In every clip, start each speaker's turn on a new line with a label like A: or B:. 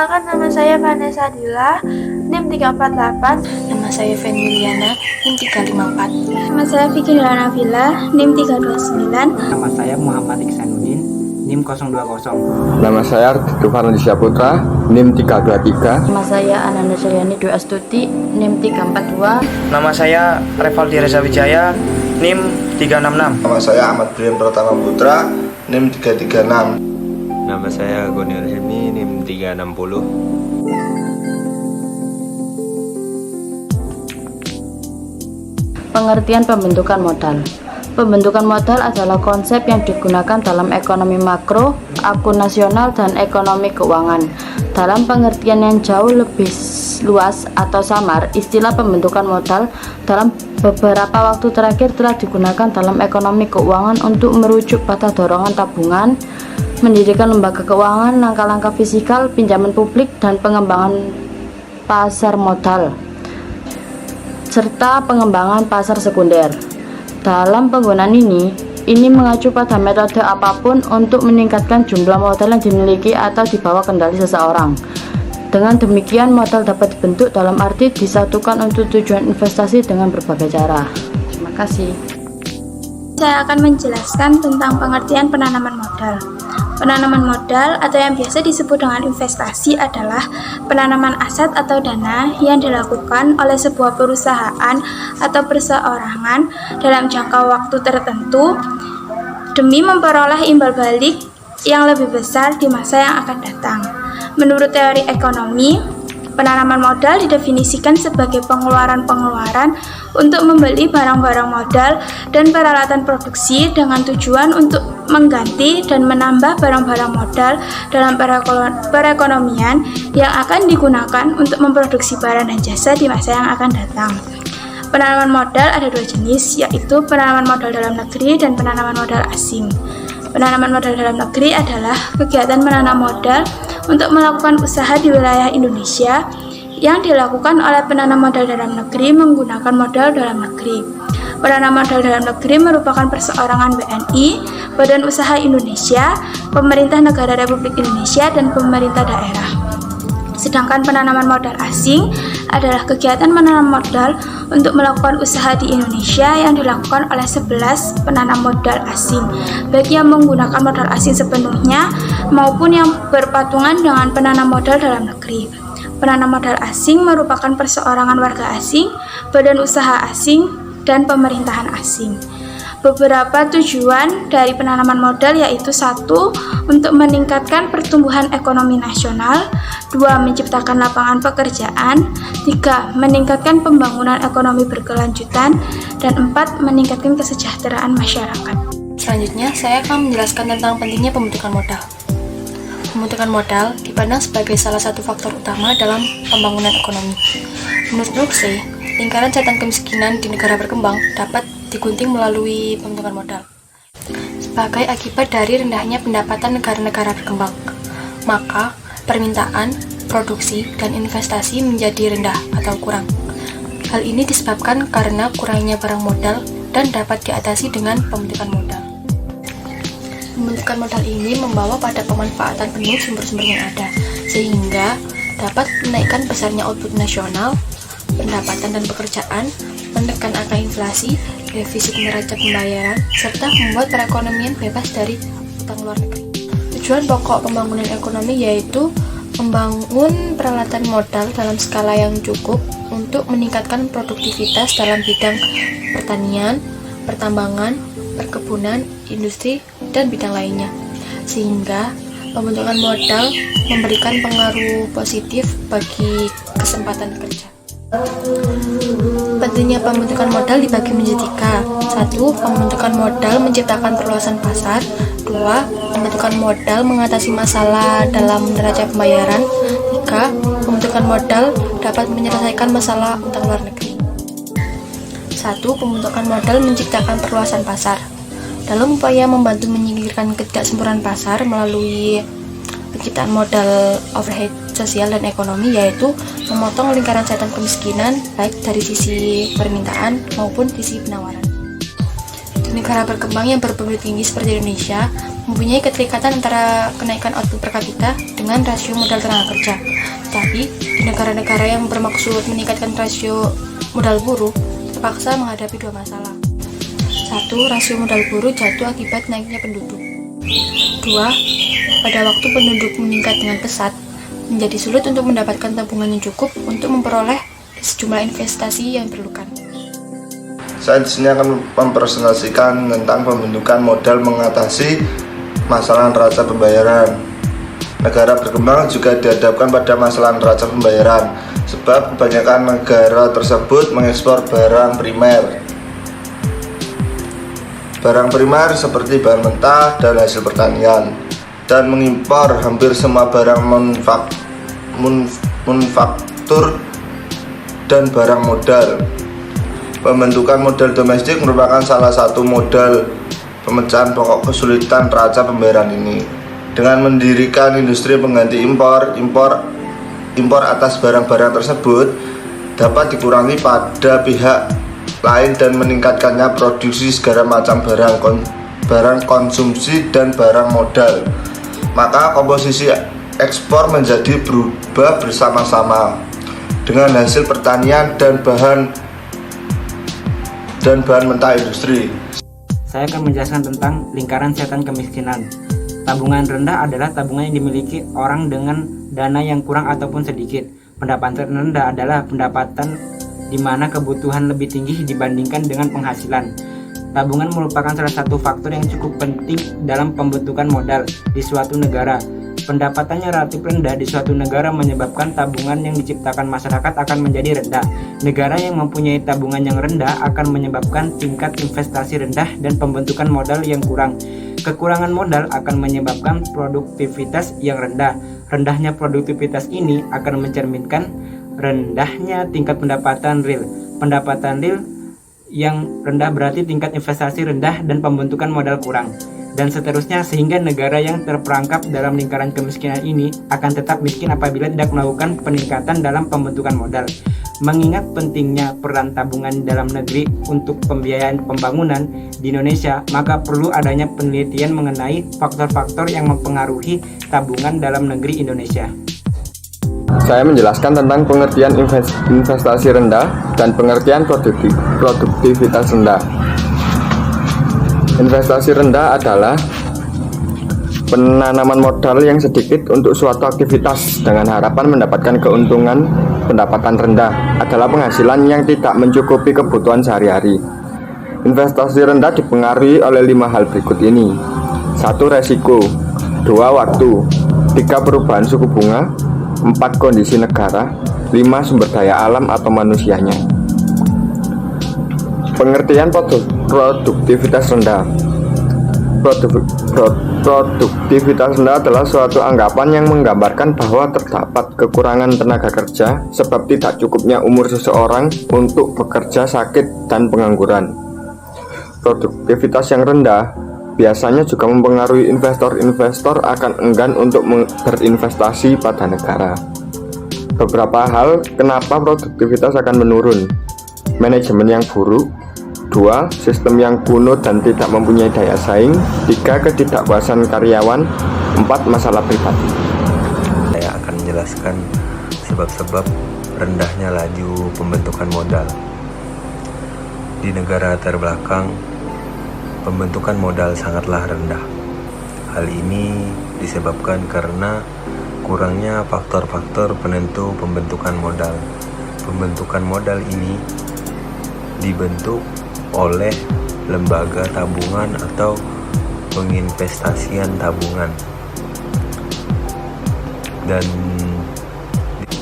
A: Perkenalkan, nama saya Vanessa Dila, NIM 348.
B: Nama saya Feniliana, NIM 354.
C: Nama saya Vicky Navila, NIM 329.
D: Nama saya Muhammad Iksanuddin, NIM 020.
E: Nama saya Dufan Lisya Putra, NIM 323.
B: Nama saya Ananda Suryani Dwi Astuti, NIM 342.
F: Nama saya Revaldi Reza Wijaya, NIM 366.
G: Nama saya Ahmad Brian Pratama Putra, NIM 336.
H: Nama saya Goniel Hilmi, NIM 360.
B: Pengertian pembentukan modal. Pembentukan modal adalah konsep yang digunakan dalam ekonomi makro, akun nasional, dan ekonomi keuangan. Dalam pengertian yang jauh lebih luas atau samar, istilah pembentukan modal dalam beberapa waktu terakhir telah digunakan dalam ekonomi keuangan untuk merujuk pada dorongan tabungan, mendirikan lembaga keuangan, langkah-langkah fiskal, pinjaman publik, dan pengembangan pasar modal, serta pengembangan pasar sekunder. Dalam penggunaan ini mengacu pada metode apapun untuk meningkatkan jumlah modal yang dimiliki atau dibawa kendali seseorang. Dengan demikian, modal dapat dibentuk dalam arti disatukan untuk tujuan investasi dengan berbagai cara. Terima kasih.
C: Saya akan menjelaskan tentang pengertian penanaman modal. Penanaman modal atau yang biasa disebut dengan investasi adalah penanaman aset atau dana yang dilakukan oleh sebuah perusahaan atau perseorangan dalam jangka waktu tertentu demi memperoleh imbal balik yang lebih besar di masa yang akan datang. Menurut teori ekonomi, penanaman modal didefinisikan sebagai pengeluaran-pengeluaran untuk membeli barang-barang modal dan peralatan produksi dengan tujuan untuk mengganti dan menambah barang-barang modal dalam perekonomian yang akan digunakan untuk memproduksi barang dan jasa di masa yang akan datang. Penanaman modal ada dua jenis, yaitu penanaman modal dalam negeri dan penanaman modal asing. Penanaman modal dalam negeri adalah kegiatan menanam modal untuk melakukan usaha di wilayah Indonesia yang dilakukan oleh penanam modal dalam negeri menggunakan modal dalam negeri. Penanam modal dalam negeri merupakan perseorangan BNI, Badan Usaha Indonesia, Pemerintah Negara Republik Indonesia, dan pemerintah daerah. Sedangkan penanaman modal asing adalah kegiatan menanam modal untuk melakukan usaha di Indonesia yang dilakukan oleh 11 penanam modal asing, baik yang menggunakan modal asing sepenuhnya maupun yang berpatungan dengan penanam modal dalam negeri. Penanam modal asing merupakan perseorangan warga asing, badan usaha asing, dan pemerintahan asing. Beberapa tujuan dari penanaman modal yaitu 1. Untuk meningkatkan pertumbuhan ekonomi nasional, 2. Menciptakan lapangan pekerjaan, 3. Meningkatkan pembangunan ekonomi berkelanjutan, dan 4. Meningkatkan kesejahteraan masyarakat.
B: Selanjutnya, saya akan menjelaskan tentang pentingnya pembentukan modal. Pembentukan modal dipandang sebagai salah satu faktor utama dalam pembangunan ekonomi. Menurut Brooksy, lingkaran setan kemiskinan di negara berkembang dapat digunting melalui pembentukan modal. Sebagai akibat dari rendahnya pendapatan negara-negara berkembang, maka permintaan, produksi, dan investasi menjadi rendah atau kurang. Hal ini disebabkan karena kurangnya barang modal dan dapat diatasi dengan pembentukan modal. Pembentukan modal ini membawa pada pemanfaatan penuh sumber-sumber yang ada, sehingga dapat menaikkan besarnya output nasional, pendapatan dan pekerjaan, menekan angka inflasi, defisit neraca pembayaran, serta membuat perekonomian bebas dari utang luar negeri. Tujuan pokok pembangunan ekonomi yaitu membangun peralatan modal dalam skala yang cukup untuk meningkatkan produktivitas dalam bidang pertanian, pertambangan, perkebunan, industri, dan bidang lainnya, sehingga pembentukan modal memberikan pengaruh positif bagi kesempatan kerja. Pentingnya pembentukan modal dibagi menjadi 3. 1. Pembentukan modal menciptakan perluasan pasar. 2. Pembentukan modal mengatasi masalah dalam neraca pembayaran. 3. Pembentukan modal dapat menyelesaikan masalah utang luar negeri. 1. Pembentukan modal menciptakan perluasan pasar. Dalam upaya membantu menyingkirkan ketidaksempurnaan pasar melalui penciptaan modal overhead sosial dan ekonomi, yaitu memotong lingkaran setan kemiskinan baik dari sisi permintaan maupun sisi penawaran. Di negara berkembang yang berpenduduk tinggi seperti Indonesia, mempunyai keterikatan antara kenaikan output per kapita dengan rasio modal tenaga kerja. Tetapi di negara-negara yang bermaksud meningkatkan rasio modal buruh terpaksa menghadapi dua masalah. 1. Rasio modal buruh jatuh akibat naiknya penduduk. 2. Pada waktu penduduk meningkat dengan pesat, menjadi sulit untuk mendapatkan tabungan yang cukup untuk memperoleh sejumlah investasi yang diperlukan.
G: Saya di sini akan mempresentasikan tentang pembentukan modal mengatasi masalah neraca pembayaran. Negara berkembang juga dihadapkan pada masalah neraca pembayaran, sebab kebanyakan negara tersebut mengekspor barang primer. Barang primer seperti bahan mentah dan hasil pertanian, dan mengimpor hampir semua barang manufaktur dan barang modal. Pembentukan modal domestik merupakan salah satu modal pemecahan pokok kesulitan neraca pembayaran ini. Dengan mendirikan industri pengganti impor atas barang-barang tersebut dapat dikurangi pada pihak lain dan meningkatkannya produksi segala macam barang konsumsi dan barang modal. Maka komposisi ekspor menjadi berubah bersama-sama dengan hasil pertanian dan bahan mentah industri.
D: Saya akan menjelaskan tentang lingkaran setan kemiskinan. Tabungan rendah adalah tabungan yang dimiliki orang dengan dana yang kurang ataupun sedikit. Pendapatan rendah adalah pendapatan di mana kebutuhan lebih tinggi dibandingkan dengan penghasilan. Tabungan merupakan salah satu faktor yang cukup penting dalam pembentukan modal di suatu negara. Pendapatannya relatif rendah di suatu negara menyebabkan tabungan yang diciptakan masyarakat akan menjadi rendah. Negara yang mempunyai tabungan yang rendah akan menyebabkan tingkat investasi rendah dan pembentukan modal yang kurang. Kekurangan modal akan menyebabkan produktivitas yang rendah. Rendahnya produktivitas ini akan mencerminkan rendahnya tingkat pendapatan real. Pendapatan real yang rendah berarti tingkat investasi rendah dan pembentukan modal kurang, dan seterusnya, sehingga negara yang terperangkap dalam lingkaran kemiskinan ini akan tetap miskin apabila tidak melakukan peningkatan dalam pembentukan modal. Mengingat pentingnya peran tabungan dalam negeri untuk pembiayaan pembangunan di Indonesia, maka perlu adanya penelitian mengenai faktor-faktor yang mempengaruhi tabungan dalam negeri Indonesia.
E: Saya menjelaskan tentang pengertian investasi rendah dan pengertian produktivitas rendah. Investasi rendah adalah penanaman modal yang sedikit untuk suatu aktivitas dengan harapan mendapatkan keuntungan. Pendapatan rendah adalah penghasilan yang tidak mencukupi kebutuhan sehari-hari. Investasi rendah dipengaruhi oleh 5 hal berikut ini. 1. Resiko. 2. Waktu. 3. Perubahan suku bunga. 4. Kondisi negara. 5. Sumber daya alam atau manusianya. Pengertian produktivitas rendah. Produktivitas rendah adalah suatu anggapan yang menggambarkan bahwa terdapat kekurangan tenaga kerja sebab tidak cukupnya umur seseorang untuk bekerja, sakit, dan pengangguran. Produktivitas yang rendah biasanya juga mempengaruhi investor akan enggan untuk berinvestasi pada negara. Beberapa hal kenapa produktivitas akan menurun: manajemen yang buruk. 2. Sistem yang kuno dan tidak mempunyai daya saing. 3. Ketidakpuasan karyawan. 4. Masalah pribadi.
H: Saya akan menjelaskan sebab-sebab rendahnya laju pembentukan modal. Di negara terbelakang, pembentukan modal sangatlah rendah. Hal ini disebabkan karena kurangnya faktor-faktor penentu pembentukan modal. Pembentukan modal ini dibentuk oleh lembaga tabungan atau penginvestasian tabungan, dan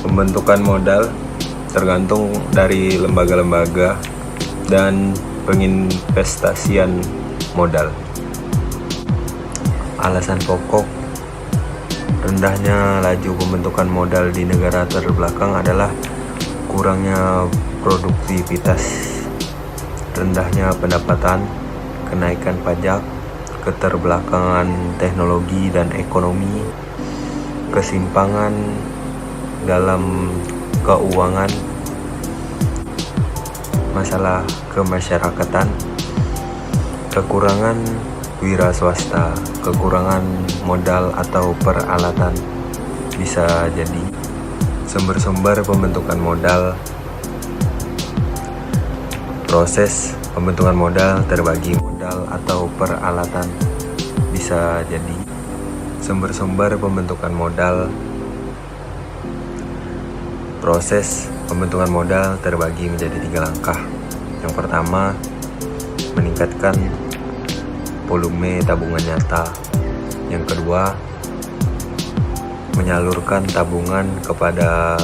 H: pembentukan modal tergantung dari lembaga-lembaga dan penginvestasian modal. Alasan pokok rendahnya laju pembentukan modal di negara terbelakang adalah kurangnya produktivitas, rendahnya pendapatan, kenaikan pajak, keterbelakangan teknologi dan ekonomi, kesimpangan dalam keuangan, masalah kemasyarakatan, kekurangan wira swasta, kekurangan modal atau peralatan. Bisa jadi sumber-sumber pembentukan modal. Proses pembentukan modal terbagi modal atau peralatan. Bisa jadi sumber-sumber pembentukan modal. Proses pembentukan modal terbagi menjadi 3 langkah. Yang pertama, meningkatkan volume tabungan nyata. Yang kedua, menyalurkan tabungan kepada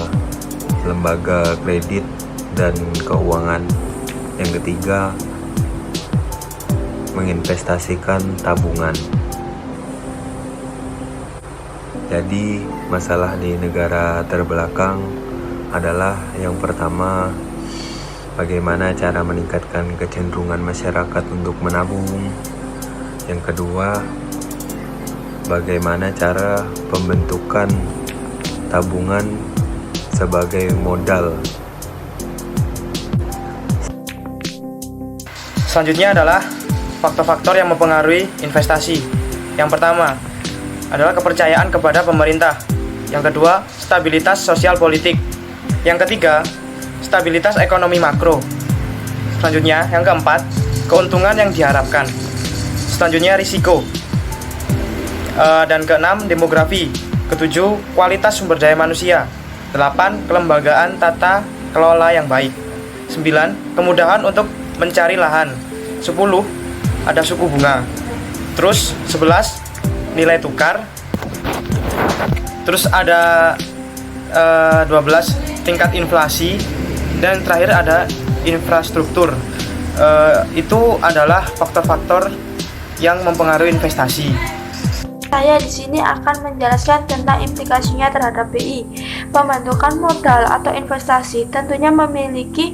H: lembaga kredit dan keuangan. Yang ketiga, menginvestasikan tabungan. Jadi, masalah di negara terbelakang adalah yang pertama, bagaimana cara meningkatkan kecenderungan masyarakat untuk menabung. Yang kedua, bagaimana cara pembentukan tabungan sebagai modal.
F: Selanjutnya adalah faktor-faktor yang mempengaruhi investasi. Yang pertama adalah kepercayaan kepada pemerintah. Yang kedua, stabilitas sosial politik. Yang ketiga, stabilitas ekonomi makro. Selanjutnya, yang keempat, keuntungan yang diharapkan. Selanjutnya, risiko. Dan keenam, demografi. Ketujuh, kualitas sumber daya manusia. 8, kelembagaan tata kelola yang baik. 9, kemudahan untuk mencari lahan. 10, ada suku bunga. Terus 11, nilai tukar. Terus ada 12, tingkat inflasi. Dan terakhir ada infrastruktur. Itu adalah faktor-faktor yang mempengaruhi investasi.
A: Saya di sini akan menjelaskan tentang implikasinya terhadap BI. Pembentukan modal atau investasi tentunya memiliki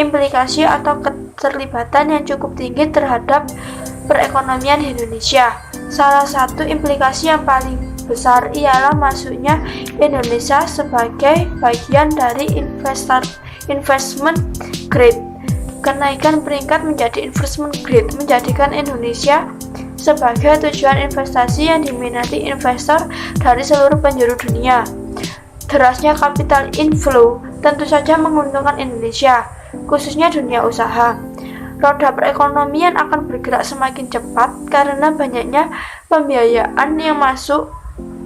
A: implikasi atau keterlibatan yang cukup tinggi terhadap perekonomian Indonesia. Salah satu implikasi yang paling besar ialah masuknya Indonesia sebagai bagian dari investment grade. Kenaikan peringkat menjadi investment grade menjadikan Indonesia sebagai tujuan investasi yang diminati investor dari seluruh penjuru dunia. Derasnya capital inflow tentu saja menguntungkan Indonesia, khususnya dunia usaha. Roda perekonomian akan bergerak semakin cepat karena banyaknya pembiayaan yang masuk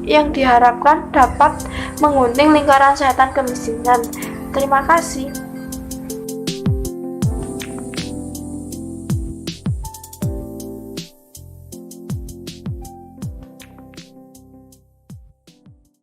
A: yang diharapkan dapat menggunting lingkaran setan kemiskinan. Terima kasih.